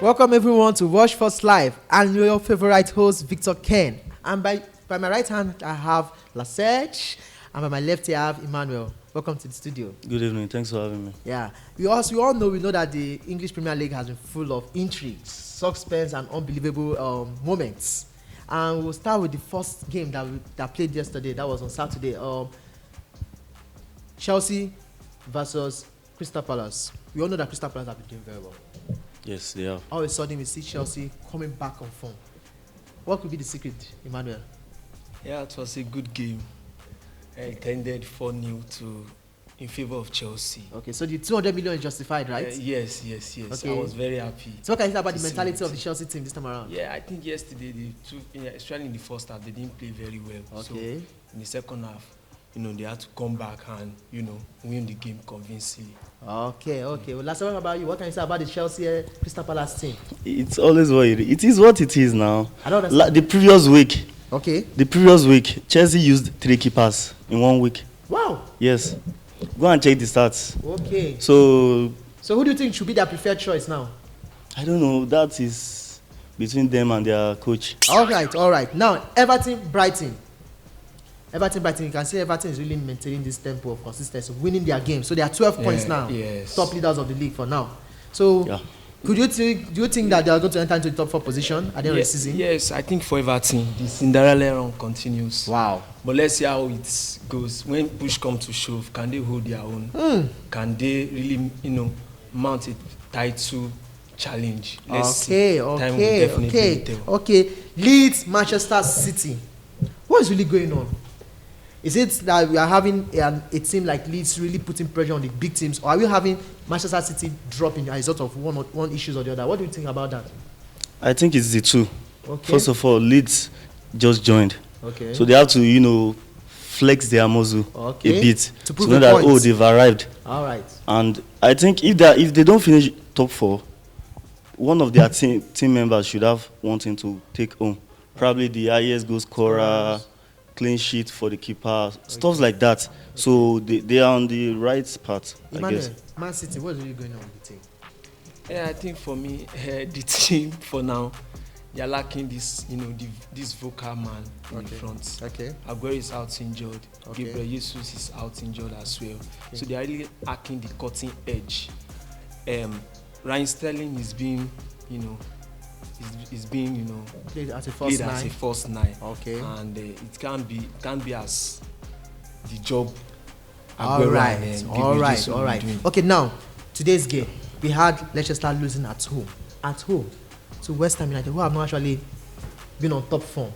Welcome everyone to Watchforce Live. I'm your favorite host, Victor Ken. And by my right hand, I have Lasage, and by my left here, I have Emmanuel. Welcome to the studio. Good evening. Thanks for having me. Yeah, we all know that the English Premier League has been full of intrigues, suspense, and unbelievable moments. And we'll start with the first game that played yesterday. That was on Saturday. Chelsea versus Crystal Palace. We all know that Crystal Palace have been doing very well. Yes, they have. All of a sudden, we see Chelsea coming back on form. What could be the secret, Emmanuel? Yeah, it was a good game. It ended 4-0 in favor of Chelsea. Okay, so the 200 million is justified, right? Yes. Okay. I was very happy. So what can you say about the mentality of the Chelsea team this time around? Yeah, I think yesterday, especially in the first half, they didn't play very well. Okay. So in the second half, they had to come back and, win the game convincingly. Okay. Well, last what about you? What can you say about the Chelsea Crystal Palace team? It's always what it is. What it is now. I don't understand. The previous week. Okay. The previous week, Chelsea used 3 keepers in 1 week. Wow. Yes. Go and check the stats. Okay. So who do you think should be their preferred choice now? I don't know. That is between them and their coach. All right. Now, Brighton, you can see Everton is really maintaining this tempo of consistency, winning their game. So they are 12 points now. Yes. Top leaders of the league for now. So, do you think that they are going to enter into the top 4 position at the end of the season? Yes, I think for Everton, the Cinderella run continues. Wow. But let's see how it goes. When push comes to shove, can they hold their own? Can they really, mount a title challenge? Let's see. Time will definitely tell. Okay. Leeds, Manchester City. What is really going on? Is it that we are having a team like Leeds really putting pressure on the big teams, or are we having Manchester City dropping as a result of one issue or the other? What do you think about that? I think it's the two. Okay. First of all, Leeds just joined. Okay. So they have to, flex their muscle a bit to prove know the that point. they've arrived. All right. And I think if they don't finish top 4, one of their team members should have one thing to take home. Probably the highest goal scorer, clean sheet for the keeper, stuff like that. So they are on the right path, I guess. Man City, what is really going on with the team? Yeah, I think for me, the team for now, they are lacking this, this vocal man in front. Okay. Aguero is out injured. Okay. Gabriel Jesus is out injured as well. Okay. So they are really lacking the cutting edge. Ryan Sterling is being, Played as a false nine. Okay. And it can't be as the job. All right. Okay, now today's game, we had Leicester losing at home to West Ham United, who have not actually been on top form.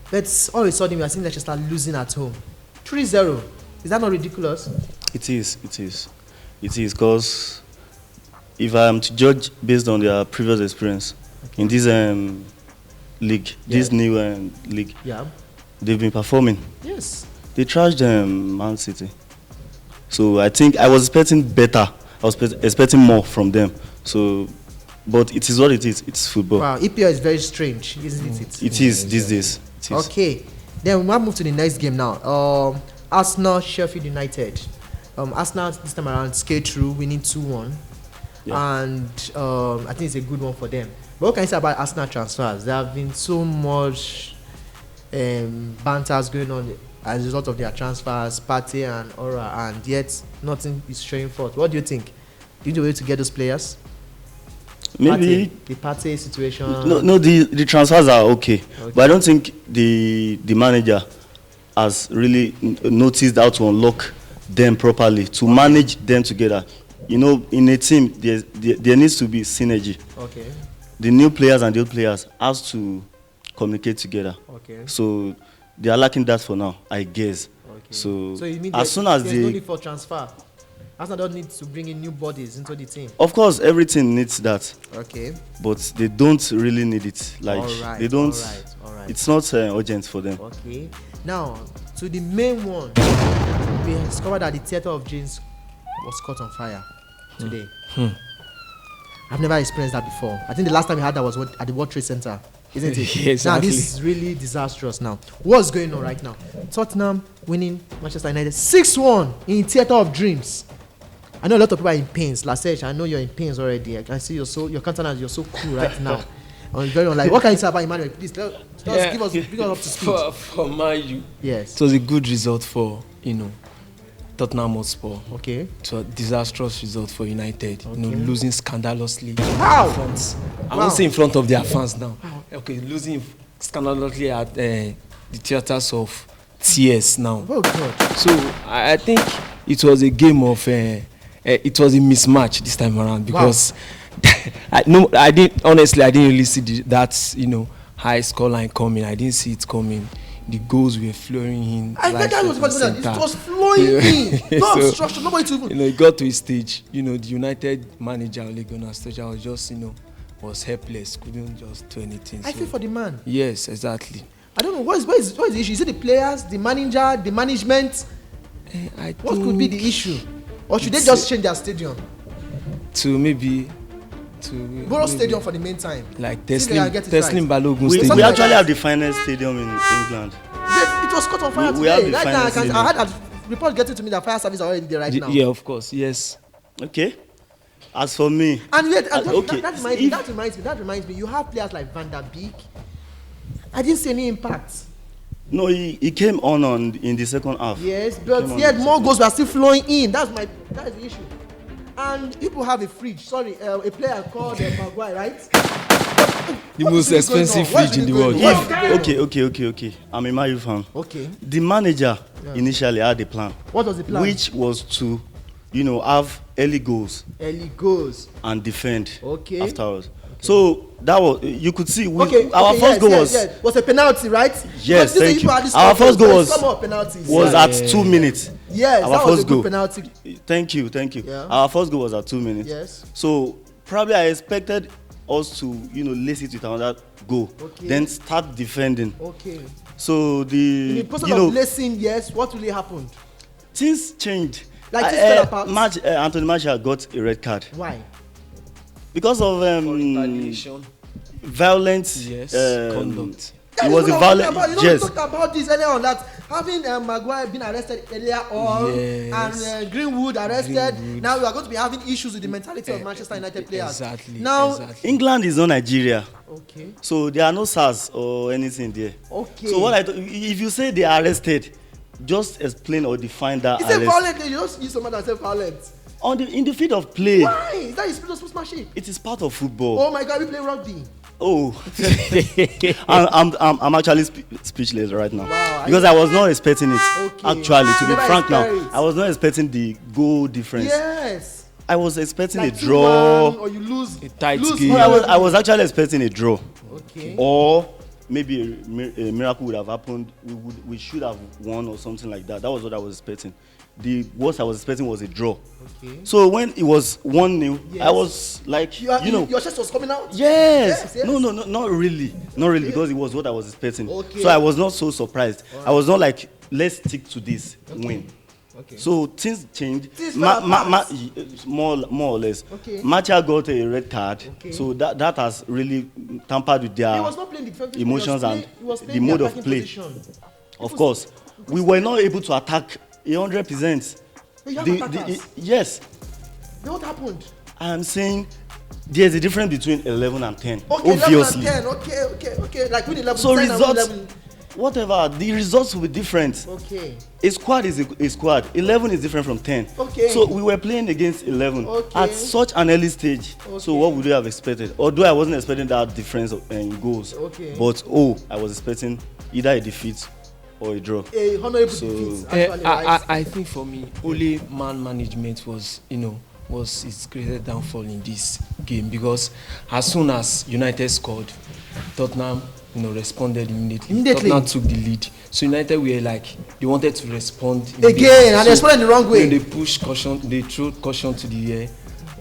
But all of a sudden, we are seeing Leicester losing at home, 3-0. Is that not ridiculous? It is because if I am to judge based on their previous experience in this league, this new league, they've been performing. Yes. They trashed Man City. So I think I was expecting better. I was expecting more from them. So, but it is what it is. It's football. Wow, EPL is very strange, isn't it? It is these days. It is. Okay, then we might move to the next game now. Arsenal, Sheffield United. Arsenal this time around skate through, winning 2-1. Yeah. And I think it's a good one for them. But what can you say about Arsenal transfers? There have been so much banters going on as a result of their transfers, Partey and Aura, and yet nothing is showing forth. What do you think? Do you know where to get those players? Maybe the Partey situation. No, the transfers are okay, but I don't think the manager has really noticed how to unlock them properly to manage them together. In a team, there needs to be synergy. Okay. The new players and the old players has to communicate together. Okay. So they are lacking that for now, I guess. Okay. So you mean as soon as there's no need for transfer? Arsenal don't need to bring in new bodies into the team. Of course, everything needs that. Okay. But they don't really need it. They don't. All right. It's not urgent for them. Okay. Now to the main one, we discovered that the Theatre of Dreams was caught on fire today. I've never experienced that before. I think the last time we had that was at the World Trade Center, isn't it? Yeah, exactly. Now this is really disastrous. Now, what's going on right now? Tottenham winning Manchester United 6-1 in Theatre of Dreams. I know a lot of people are in pains. Lasej, I know you're in pains already. I can see your countenance. You're so cool right now. I'm very like, what can you say about Emmanuel? Please, bring us up to speed. For Man, yes, it was a good result for Tottenham Hotspur. Okay. It was a disastrous result for United. Okay. Losing scandalously. Wow. I won't say in front of their fans now. Okay, losing scandalously at the theatres of tears now. Oh God. So I think it was a game of it was a mismatch this time around because I didn't really see that high scoreline coming. I didn't see it coming. The goals were flowing in. I think that it was flowing in. No obstruction. Nobody to even. It got to a stage. The United manager Ole Gunnar Solskjaer was just was helpless. Couldn't just do anything. I feel for the man. Yes, exactly. I don't know what is the issue. Is it the players, the manager, the management? What could be the issue? Or should they just change their stadium? Borough Stadium for the meantime. Like Teslim Balogun Stadium. We actually have the finest stadium in England. It was caught on fire today. Right now, I had a report getting to me that fire service are already there right now. Yeah, of course. Yes. Okay. As for me, and wait, that reminds me. You have players like Van der Beek. I didn't see any impact. No, he came on in the second half. Yes, but yet more goals were still flowing in. That is the issue. And people have a fridge. Sorry, a player called Maguire, right? The most expensive fridge in the world. Okay. I'm a Man U fan. Okay. The manager initially had a plan. What was the plan? Which was to, have early goals. And defend. Okay. Afterwards. So that was, you could see, our first goal was a penalty, right? Yes, thank you. Our first goal was at 2 minutes. Yes, that was a good penalty. Thank you. Yeah. Our first goal was at 2 minutes. Yes. So probably I expected us to, lace it with another goal. Okay. Then start defending. Okay. So in the process of lacing, yes, what really happened? Things changed. Like things fell apart. Anthony Martial got a red card. Why? Because of violent conduct. It was a violent. We talked about this earlier on, that having Maguire been arrested earlier on and Greenwood arrested. Now we are going to be having issues with the mentality of Manchester United players. Exactly. Now England is not Nigeria. Okay. So there are no SARS or anything there. Okay. So if you say they are arrested, just explain or define that arrest. Is it violent? You just use someone that says violent. In the field of play. Why? Is that spirit of sportsmanship? It is part of football. Oh my God, we play rugby. Oh, I'm actually speechless right now. Wow, because I was not expecting it. Okay. Actually, to be frank now, I was not expecting the goal difference. Yes. I was expecting a draw. Or you lose a tight game. I was actually expecting a draw. Okay. Or maybe a miracle would have happened. We should have won or something like that. That was what I was expecting. The worst I was expecting was a draw. Okay. So when it was 1-0, yes. I was like, your chest was coming out. Yes. No, not really, because it was what I was expecting. Okay. So I was not so surprised. Right. I was not like, let's stick to this win. Okay. So things changed. More or less. Okay. Martial got a red card. Okay. So that has really tampered with their emotions and the mode of play. Of course, we were not able to attack 100%. Yes. What happened? I am saying there's a difference between 11 and 10. Okay, obviously. 11 and 10. Okay. Like when 11, so 10 results, and 11. Whatever, the results will be different. Okay. A squad is a squad. 11 is different from 10. Okay. So we were playing against 11 at such an early stage. Okay. So what would you have expected? Although I wasn't expecting that difference in goals. Okay. But I was expecting either a defeat or a draw. A honorable defeat. Actually, I think for me, only man management was its greatest downfall in this game, because as soon as United scored, Tottenham responded immediately. Tottenham took the lead. So United were like, they wanted to respond again, and they responded the wrong way. They pushed caution, they threw caution to the air.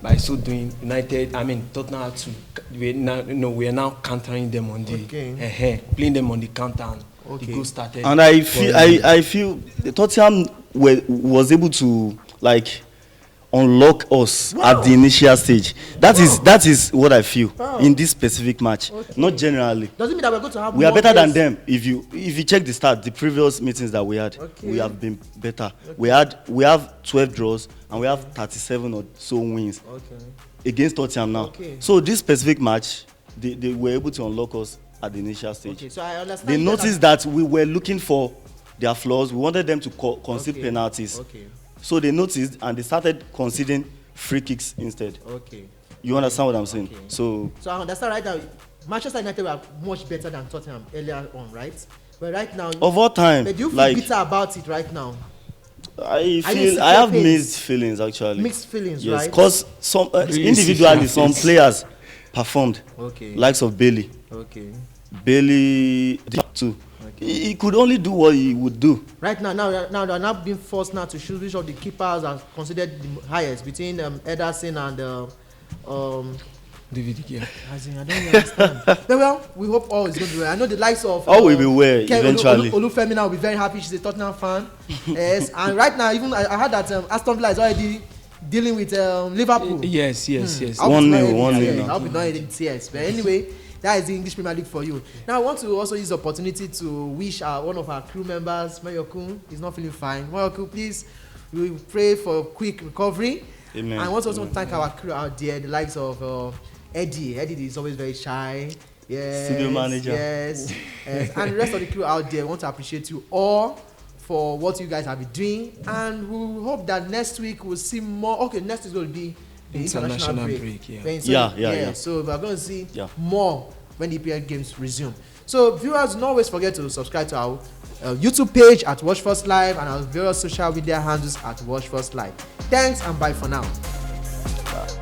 By so doing, Tottenham had to. We are now countering them on the playing them on the counter. And the goal started. And I feel Tottenham was able to unlock us at the initial stage. That is what I feel in this specific match. Okay. Not generally. Doesn't mean that we're going to have. We are better than them. If you check the stats, the previous meetings that we had, we have been better. Okay. We have 12 draws and we have 37 or so wins against Tottenham now. Okay. So this specific match, they were able to unlock us at the initial stage. Okay. So I understand. They noticed that we were looking for their flaws. We wanted them to concede penalties. Okay. So they noticed and they started conceding free kicks instead. Okay. You understand what I'm saying? Okay. So I understand right now. Manchester United were much better than Tottenham earlier on, right? But right now, of all time, but do you feel bitter about it right now? I have mixed feelings actually. Mixed feelings, yes, right? Because some individually some players performed. Okay. Likes of Bailey. Okay. Bailey too. Okay. He could only do what he would do. Right now they are now being forced now to choose which of the keepers are considered the highest between Ederson and David Gea. As in, I don't understand. Well, we hope all is going to be well. I know the likes of all will be well eventually. Olufemi will be very happy. She's a Tottenham fan. Yes, and right now even I heard that Aston Villa is already dealing with Liverpool. Yes. 1-0. I hope it's not in tears. But anyway, that is the English Premier League for you. Now I want to also use the opportunity to wish one of our crew members, Mayokun, is not feeling fine. Mayokun, please, we pray for a quick recovery. Amen. I want to also thank our crew out there, the likes of Eddie. Eddie is always very shy. Yes. Studio manager. Yes. And the rest of the crew out there, want to appreciate you all for what you guys have been doing. And we hope that next week we'll see more. Okay, next is going to be the international break. Yeah. So we're going to see more when the EPL games resume. So viewers, don't always forget to subscribe to our YouTube page at Watchforce Live and our various social media handles at Watchforce Live. Thanks and bye for now. Bye.